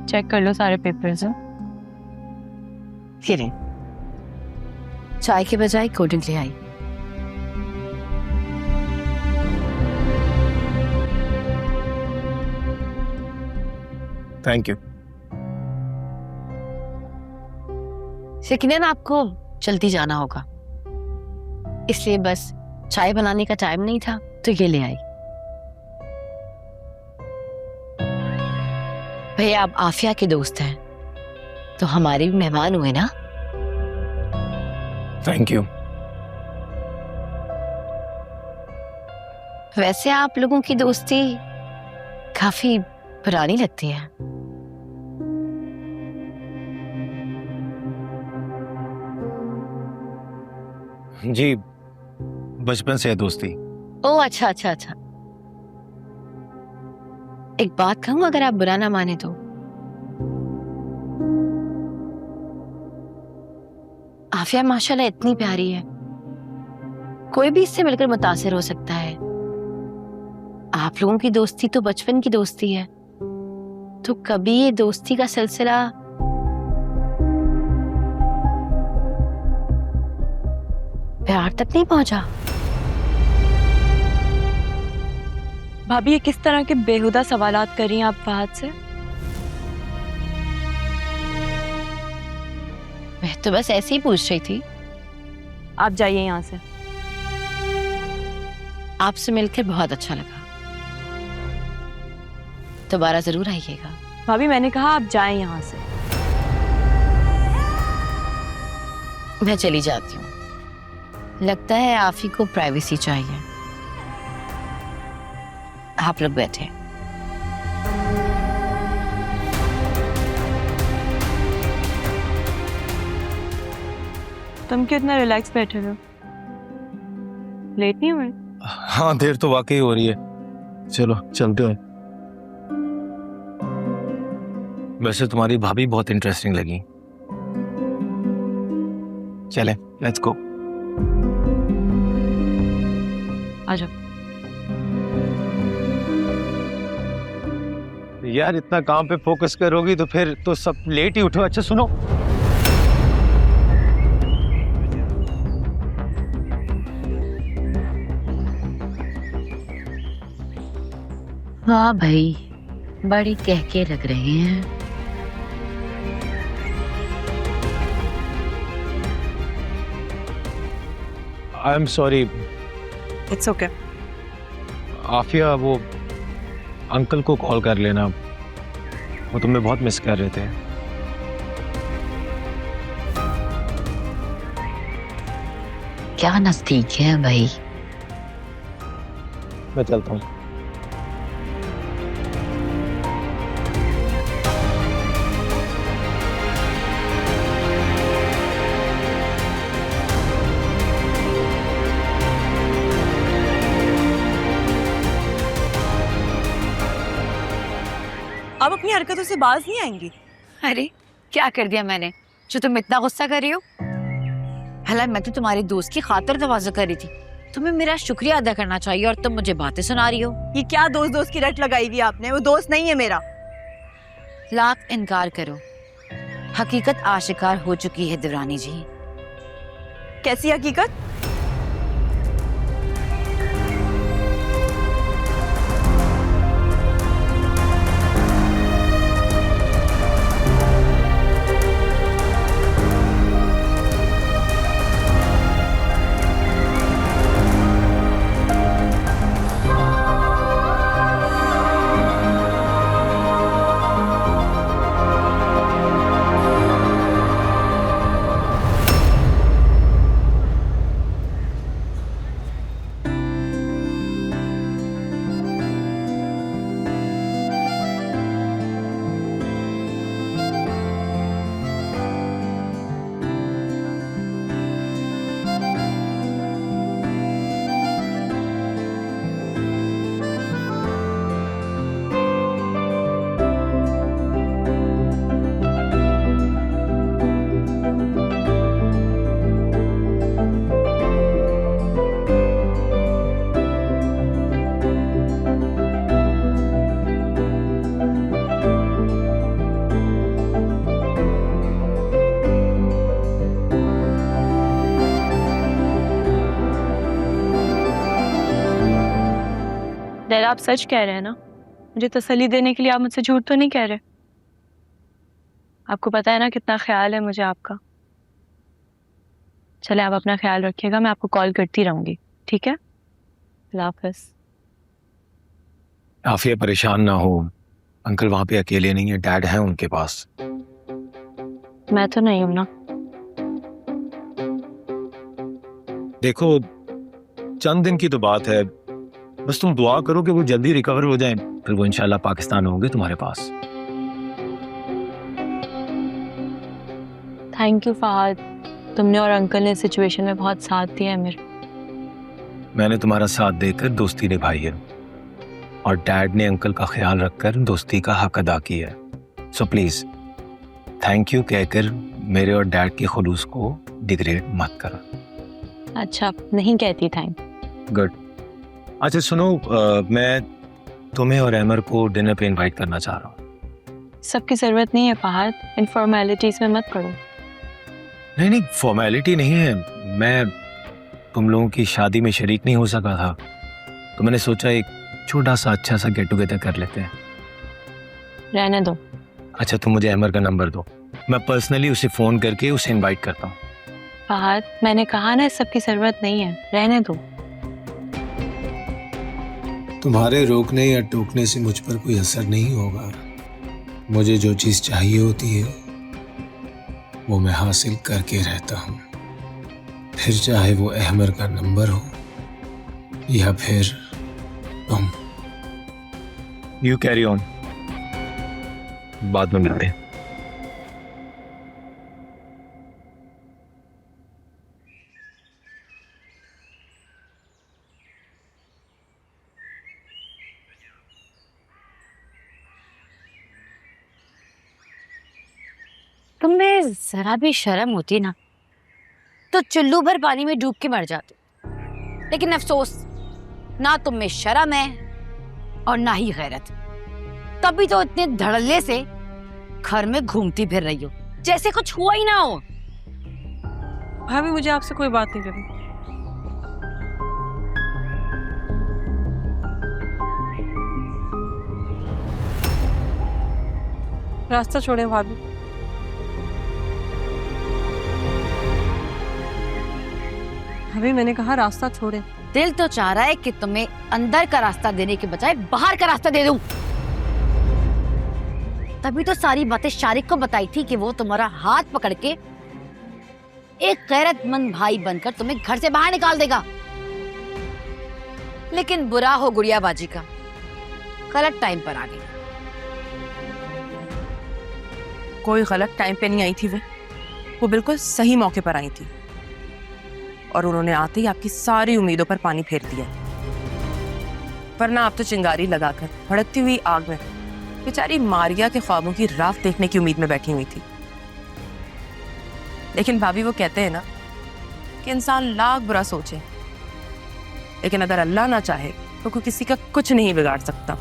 Check कर लो सारे papers. ये ले, चाय के बजाय कोल्ड ड्रिंक ले आई। Thank you. यकीनन आपको जल्दी जाना होगा, इसलिए बस चाय बनाने का टाइम नहीं था तो ये ले आई। भैया आप आफिया के दोस्त हैं तो हमारे भी मेहमान हुए ना। Thank you. वैसे आप लोगों की दोस्ती काफी पुरानी लगती है। जी बचपन से है दोस्ती। ओह अच्छा अच्छा अच्छा। एक बात कहूं, अगर आप बुरा ना माने तो, आफिया माशाल्लाह इतनी प्यारी है, कोई भी इससे मिलकर मुतासिर हो सकता है। आप लोगों की दोस्ती तो बचपन की दोस्ती है, तो कभी ये दोस्ती का सिलसिला प्यार तक नहीं पहुंचा? भाभी ये किस तरह के बेहुदा सवालात कर रही हैं आप फहद से? मैं तो बस ऐसे ही पूछ रही थी। आप जाइए यहाँ से। आपसे मिलकर बहुत अच्छा लगा, दोबारा जरूर आइएगा। भाभी मैंने कहा आप जाएं यहाँ से। मैं चली जाती हूँ, लगता है आफी को प्राइवेसी चाहिए। आप लोग बैठे। तुम क्यों इतना रिलैक्स बैठे हो? लेट नहीं हुए? हाँ देर तो वाकई हो रही है, चलो चलते हैं। वैसे तुम्हारी भाभी बहुत इंटरेस्टिंग लगी। चले लेट्स गो। आ जाओ। यार इतना काम पे फोकस करोगी तो फिर तो सब लेट ही उठो। अच्छा सुनो, हाँ भाई, बड़ी कहके लग रहे हैं। I am sorry. It's okay. Afiya वो अंकल को कॉल कर लेना, वो तुम्हें बहुत मिस कर रहे थे। क्या नजदीक है भाई। मैं चलता हूँ। आप अपनी हरकतों से बाज नहीं आएंगी? अरे क्या कर दिया मैंने जो तुम इतना गुस्सा कर रही हो? भला मैं तो तुम्हारे दोस्त की खातिर तवाज़ो कर रही थी, तुम्हें मेरा शुक्रिया अदा करना चाहिए और तुम मुझे बातें सुना रही हो। ये क्या दोस्त दोस्त की रट लगाई हुई आपने? वो दोस्त नहीं है मेरा। लाख इनकार करो, हकीकत आशिकार हो चुकी है देवरानी जी। कैसी हकीकत? आप सच कह रहे हैं ना? मुझे तसल्ली देने के लिए आप मुझसे झूठ तो नहीं कह रहे? आपको पता है ना कितना ख्याल है मुझे आपका। चले आप अपना ख्याल रखिएगा, मैं आपको कॉल करती रहूंगी, ठीक है? अल्लाह हाफ़िज़। आफिया परेशान ना हो, अंकल वहां पे अकेले नहीं है, डैड है उनके पास। मैं तो नहीं हूं ना। देखो चंद दिन की तो बात है, बस तुम दुआ करो कि वो जल्दी रिकवर हो जाएं, फिर वो इंशाल्लाह पाकिस्तान होंगे तुम्हारे पास। थैंक यू फहद, तुमने और अंकल ने सिचुएशन में बहुत साथ दिया है मेरे। मैंने तुम्हारा साथ देकर दोस्ती निभाई है और डैड ने अंकल का ख्याल रखकर दोस्ती का हक अदा किया है। सो प्लीज थैंक यू कहकर मेरे और डैड के खुलूस को डिग्रेड मत करो। अच्छा, नहीं कहती थैंक। गुड। अच्छा सुनो, मैं तुम्हें और अमर को डिनर पे इनवाइट करना चाह रहा हूँ। सबकी जरूरत नहीं है फहद, इन फॉर्मेलिटीज में मत पड़ो। नहीं, फॉर्मेलिटी नहीं है, मैं तुम लोगों की शादी में शरीक नहीं हो सका था, तो मैंने सोचा एक छोटा सा अच्छा सा गेट टुगेदर कर लेते हैं। रहने दो। अच्छा तुम मुझे अमर का नंबर दो, मैं पर्सनली उसे फोन करके उसे इनवाइट करता हूँ। फहद, मैंने कहा ना इस सब की जरूरत नहीं है, रहने दो। तुम्हारे रोकने या टोकने से मुझ पर कोई असर नहीं होगा। मुझे जो चीज चाहिए होती है वो मैं हासिल करके रहता हूँ, फिर चाहे वो अहमर का नंबर हो या फिर तुम। यू कैरी ऑन, बाद में मिलते हैं। तुम्हें जरा भी शर्म होती ना तो चुल्लू भर पानी में डूब के मर जाते, लेकिन अफसोस ना तुम में शर्म है और ना ही गैरत। तभी तो इतने धड़ल्ले से घर में घूमती फिर रही हो जैसे कुछ हुआ ही ना हो। भाभी मुझे आपसे कोई बात नहीं करनी। रास्ता छोड़े भाभी। भाभी मैंने कहा रास्ता छोड़े। दिल तो चाह रहा है कि तुम्हें अंदर का रास्ता देने के बजाय बाहर का रास्ता दे दूं। तभी तो सारी बातें शारिक को बताई थी कि वो तुम्हारा हाथ पकड़ के एक गैरतमंद भाई बनकर तुम्हें घर से बाहर निकाल देगा। लेकिन बुरा हो गुड़िया बाजी का, गलत टाइम पर आ गई। कोई गलत टाइम पे नहीं आई थी, वो बिल्कुल सही मौके पर आई थी और उन्होंने आते ही आपकी सारी उम्मीदों पर पानी फेर दिया। वरना आप तो चिंगारी लगाकर भड़कती हुई आग में बेचारी मारिया के ख्वाबों की रात देखने की उम्मीद में बैठी हुई थी। लेकिन भाभी वो कहते हैं ना कि इंसान लाख बुरा सोचे, लेकिन अगर अल्लाह ना चाहे तो कोई किसी का कुछ नहीं बिगाड़ सकता।